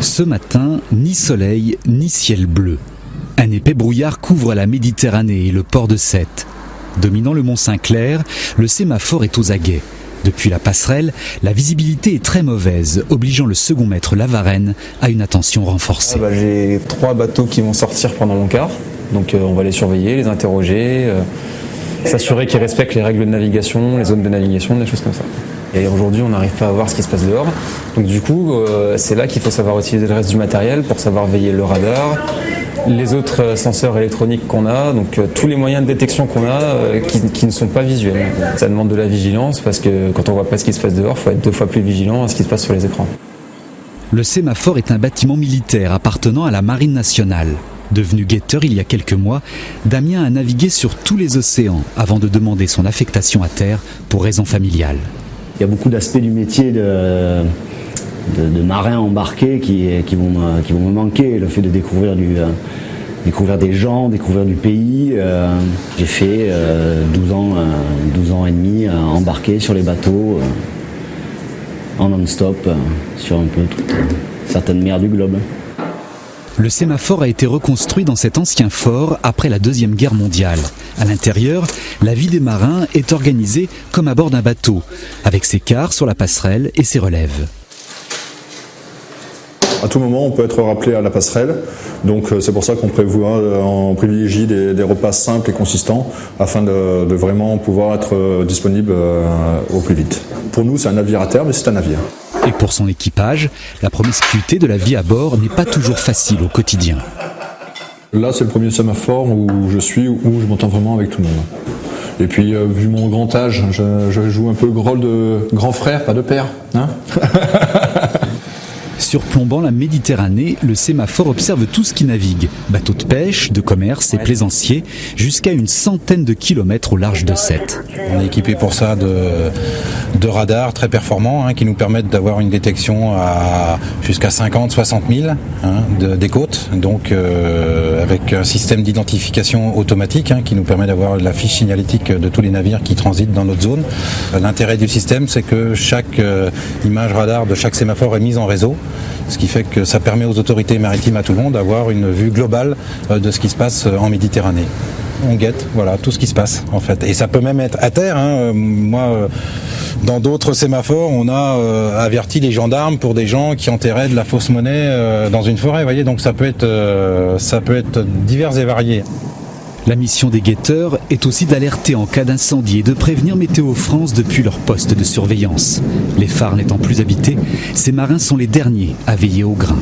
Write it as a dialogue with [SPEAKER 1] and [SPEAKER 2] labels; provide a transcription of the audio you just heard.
[SPEAKER 1] Ce matin, ni soleil, ni ciel bleu. Un épais brouillard couvre la Méditerranée et le port de Sète. Dominant le mont Saint-Clair, le sémaphore est aux aguets. Depuis la passerelle, la visibilité est très mauvaise, obligeant le second maître Lavarenne à une attention renforcée.
[SPEAKER 2] J'ai 3 bateaux qui vont sortir pendant mon quart, donc on va les surveiller, les interroger, s'assurer qu'ils respectent les règles de navigation, les zones de navigation, des choses comme ça. Et aujourd'hui, on n'arrive pas à voir ce qui se passe dehors. Donc du coup, c'est là qu'il faut savoir utiliser le reste du matériel pour savoir veiller le radar, les autres senseurs électroniques qu'on a, donc tous les moyens de détection qu'on a qui ne sont pas visuels. Ça demande de la vigilance parce que quand on ne voit pas ce qui se passe dehors, il faut être 2 fois plus vigilant à ce qui se passe sur les écrans.
[SPEAKER 1] Le sémaphore est un bâtiment militaire appartenant à la Marine nationale. Devenu guetteur il y a quelques mois, Damien a navigué sur tous les océans avant de demander son affectation à terre pour raisons familiales.
[SPEAKER 3] Il y a beaucoup d'aspects du métier de marin embarqué qui vont me manquer. Le fait de découvrir des gens, découvrir du pays. J'ai fait 12 ans et demi embarqué sur les bateaux en non-stop sur un peu toute certaines mers du globe.
[SPEAKER 1] Le sémaphore a été reconstruit dans cet ancien fort après la Deuxième Guerre mondiale. À l'intérieur, la vie des marins est organisée comme à bord d'un bateau, avec ses quarts sur la passerelle et ses relèves.
[SPEAKER 4] À tout moment, on peut être rappelé à la passerelle, donc c'est pour ça qu'on privilégie des repas simples et consistants afin de vraiment pouvoir être disponible au plus vite. Pour nous, c'est un navire à terre, mais c'est un navire.
[SPEAKER 1] Et pour son équipage, la promiscuité de la vie à bord n'est pas toujours facile au quotidien.
[SPEAKER 4] Là, c'est le premier sémaphore où je m'entends vraiment avec tout le monde. Et puis, vu mon grand âge, je joue un peu le rôle de grand frère, pas de père. Hein.
[SPEAKER 1] Surplombant la Méditerranée, le sémaphore observe tout ce qui navigue. Bateaux de pêche, de commerce et plaisanciers, jusqu'à une centaine de kilomètres au large de Sète.
[SPEAKER 5] On est équipé pour ça de radars très performants qui nous permettent d'avoir une détection à jusqu'à 50-60 000 des côtes, donc avec un système d'identification automatique qui nous permet d'avoir la fiche signalétique de tous les navires qui transitent dans notre zone. L'intérêt du système, c'est que chaque image radar de chaque sémaphore est mise en réseau, ce qui fait que ça permet aux autorités maritimes à Toulon d'avoir une vue globale de ce qui se passe en Méditerranée. On guette, voilà, tout ce qui se passe en fait. Et ça peut même être à terre. Moi, dans d'autres sémaphores, on a averti les gendarmes pour des gens qui enterraient de la fausse monnaie dans une forêt. Vous voyez, donc ça peut être divers et varié.
[SPEAKER 1] La mission des guetteurs est aussi d'alerter en cas d'incendie et de prévenir Météo France depuis leur poste de surveillance. Les phares n'étant plus habités, ces marins sont les derniers à veiller au grain.